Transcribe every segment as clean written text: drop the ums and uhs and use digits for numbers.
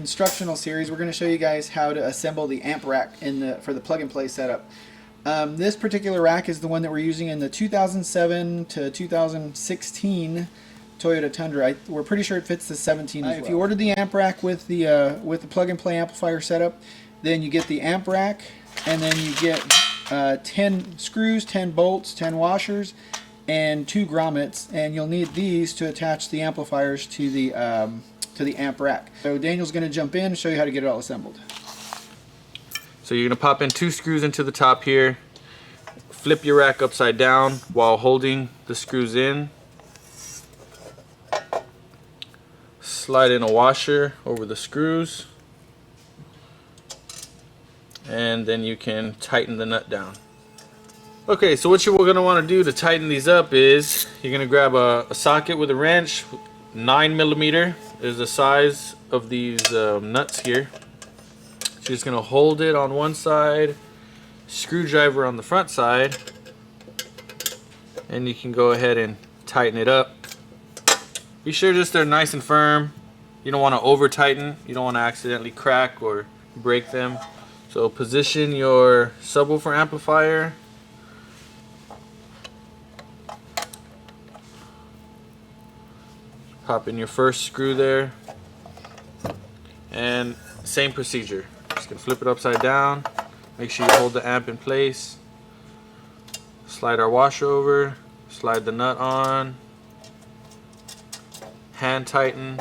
instructional series, we're going to show you guys how to assemble the amp rack for the plug-and-play setup. This particular rack is the one that we're using in the 2007 to 2016 Toyota Tundra. We're pretty sure it fits the 17 as well. If you ordered the amp rack with the plug-and-play amplifier setup, then you get the amp rack, and then you get 10 screws, 10 bolts, 10 washers, and 2 grommets, and you'll need these to attach the amplifiers to the amp rack. So Daniel's going to jump in and show you how to get it all assembled. So you're going to pop in 2 screws into the top here, flip your rack upside down while holding the screws in, slide in a washer over the screws, and then you can tighten the nut down. Okay, so what you're going to want to do to tighten these up is you're going to grab a socket with a wrench. 9mm is the size of these nuts here. So you're just going to hold it on one side, screwdriver on the front side, and you can go ahead and tighten it up. Be sure just they're nice and firm. You don't want to over tighten. You don't want to accidentally crack or break them. So position your subwoofer amplifier. Pop in your first screw there, and same procedure. Just gonna flip it upside down. Make sure you hold the amp in place. Slide our washer over. Slide the nut on. Hand tighten.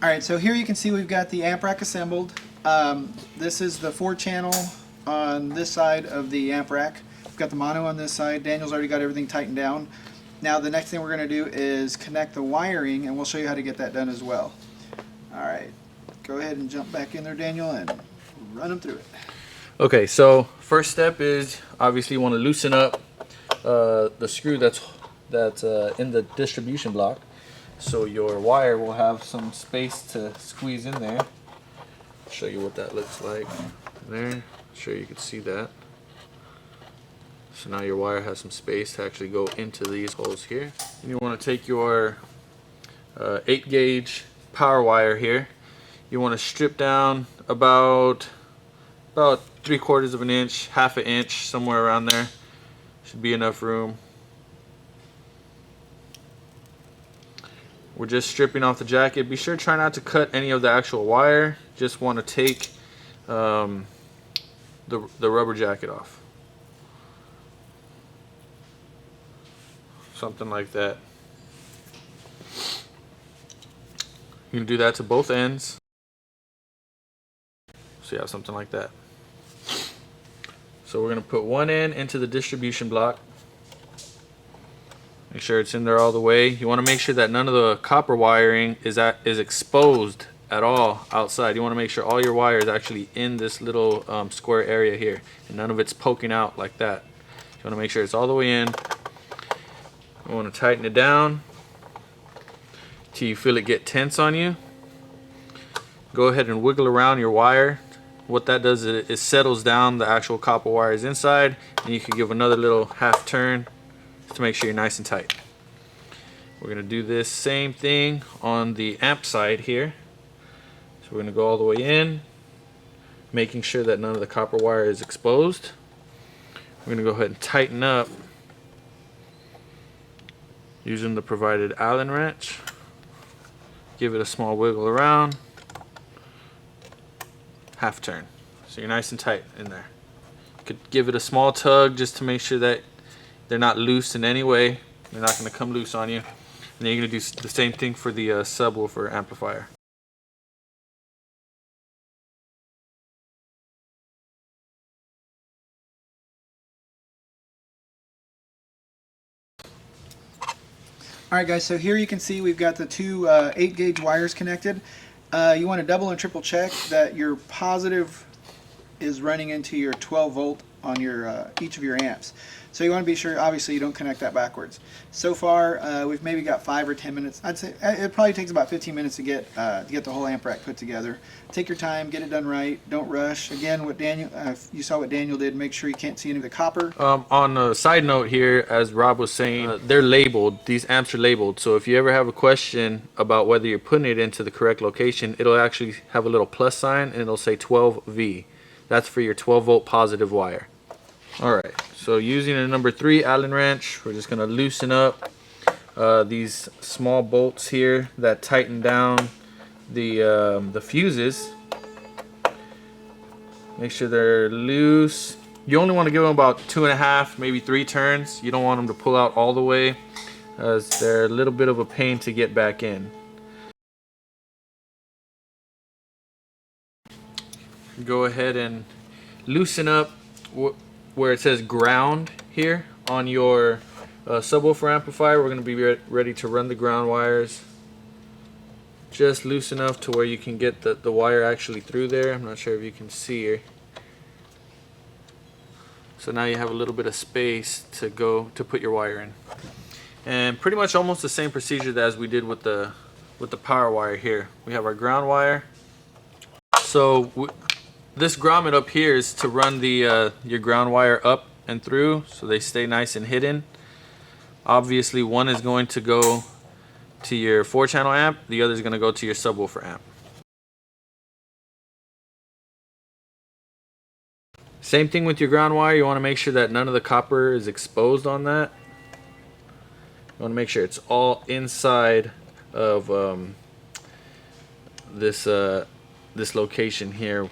Alright, so here you can see we've got the amp rack assembled. This is the 4-channel on this side of the amp rack. We've got the mono on this side. Daniel's already got everything tightened down. Now the next thing we're going to do is connect the wiring, and we'll show you how to get that done as well. Alright, go ahead and jump back in there, Daniel, and run them through it. Okay, so first step is obviously you want to loosen up the screw that's in the distribution block. So your wire will have some space to squeeze in there. I'll show you what that looks like there. I'm sure you can see that. So now your wire has some space to actually go into these holes here. And you want to take your 8-gauge power wire here. You want to strip down about 3/4 of an inch, half an inch, somewhere around there. Should be enough room. We're just stripping off the jacket. Be sure to try not to cut any of the actual wire. Just want to take the rubber jacket off. Something like that. You can do that to both ends. So you have something like that. So we're going to put one end into the distribution block. Make sure it's in there all the way. You want to make sure that none of the copper wiring is exposed at all outside. You want to make sure all your wire is actually in this little square area here, and none of it's poking out like that. You want to make sure it's all the way in. You want to tighten it down till you feel it get tense on you. Go ahead and wiggle around your wire. What that does is it settles down the actual copper wires inside, and you can give another little half turn to make sure you're nice and tight. We're going to do this same thing on the amp side here. So we're going to go all the way in, making sure that none of the copper wire is exposed. We're going to go ahead and tighten up using the provided Allen wrench. Give it a small wiggle around, half turn. So you're nice and tight in there. You could give it a small tug just to make sure that they're not loose in any way. They're not going to come loose on you. And then you're going to do the same thing for the subwoofer amplifier. Alright guys, so here you can see we've got the two 8 gauge wires connected. You want to double and triple check that your positive is running into your 12 volt on your each of your amps. So you want to be sure, obviously, you don't connect that backwards. So far, we've maybe got 5 or 10 minutes. I'd say it probably takes about 15 minutes to get the whole amp rack put together. Take your time, get it done right. Don't rush. Again, what Daniel, you saw what Daniel did. Make sure you can't see any of the copper. On a side note here, as Rob was saying, they're labeled. These amps are labeled. So if you ever have a question about whether you're putting it into the correct location, it'll actually have a little plus sign and it'll say 12V. That's for your 12 volt positive wire. Alright, so using a number 3 Allen wrench, we're just going to loosen up these small bolts here that tighten down the fuses. Make sure they're loose. You only want to give them about 2.5, maybe 3 turns. You don't want them to pull out all the way, as they're a little bit of a pain to get back in. Go ahead and loosen up where it says ground here on your subwoofer amplifier. We're going to be ready to run the ground wires. Just loose enough to where you can get the wire actually through there. I'm not sure if you can see here. So now you have a little bit of space to put your wire in. And pretty much almost the same procedure as we did with the power wire here. We have our ground wire. So this grommet up here is to run your ground wire up and through so they stay nice and hidden. Obviously one is going to go to your 4-channel amp, the other is going to go to your subwoofer amp. Same thing with your ground wire. You want to make sure that none of the copper is exposed on that. You want to make sure it's all inside of this location here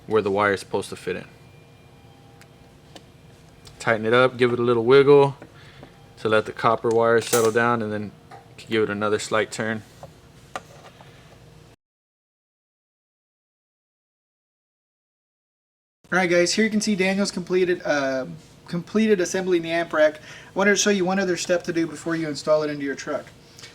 where the wire is supposed to fit in. Tighten it up, give it a little wiggle to let the copper wire settle down, and then give it another slight turn. Alright guys, here you can see Daniel's completed assembling the amp rack. I wanted to show you one other step to do before you install it into your truck.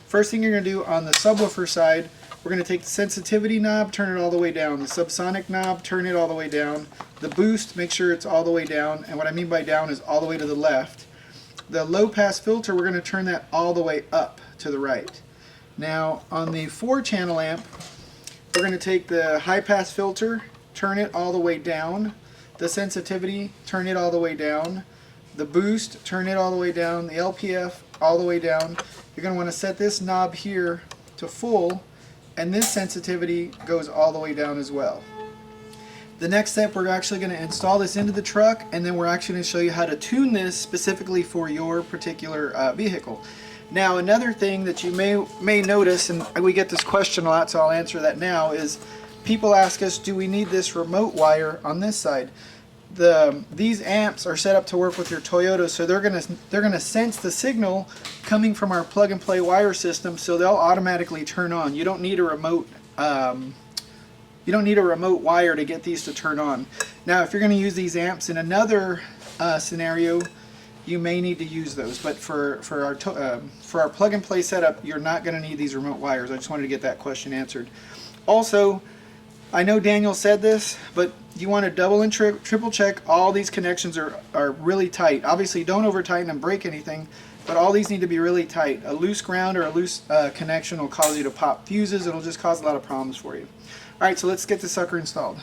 First thing you're going to do on the subwoofer side, we're going to take the sensitivity knob, turn it all the way down. The subsonic knob, turn it all the way down. The boost, make sure it's all the way down. And what I mean by down is all the way to the left. The low pass filter, we're going to turn that all the way up to the right. Now on the 4-channel amp, we're going to take the high pass filter, turn it all the way down. The sensitivity, turn it all the way down. The boost, turn it all the way down. The LPF, all the way down. You're going to want to set this knob here to full, and this sensitivity goes all the way down as well. The next step, we're actually going to install this into the truck, and then we're actually going to show you how to tune this specifically for your particular vehicle. Now another thing that you may notice, and we get this question a lot, so I'll answer that now, is people ask us, do we need this remote wire on this side? These amps are set up to work with your Toyota, so they're gonna sense the signal coming from our plug-and-play wire system, so they'll automatically turn on. You don't need a remote. You don't need a remote wire to get these to turn on. Now, if you're going to use these amps in another scenario, you may need to use those. But for our plug-and-play setup, you're not going to need these remote wires. I just wanted to get that question answered. Also, I know Daniel said this, but you want to double and triple check all these connections are really tight. Obviously, don't over tighten and break anything, but all these need to be really tight. A loose ground or a loose connection will cause you to pop fuses. It'll just cause a lot of problems for you. Alright, so let's get this sucker installed.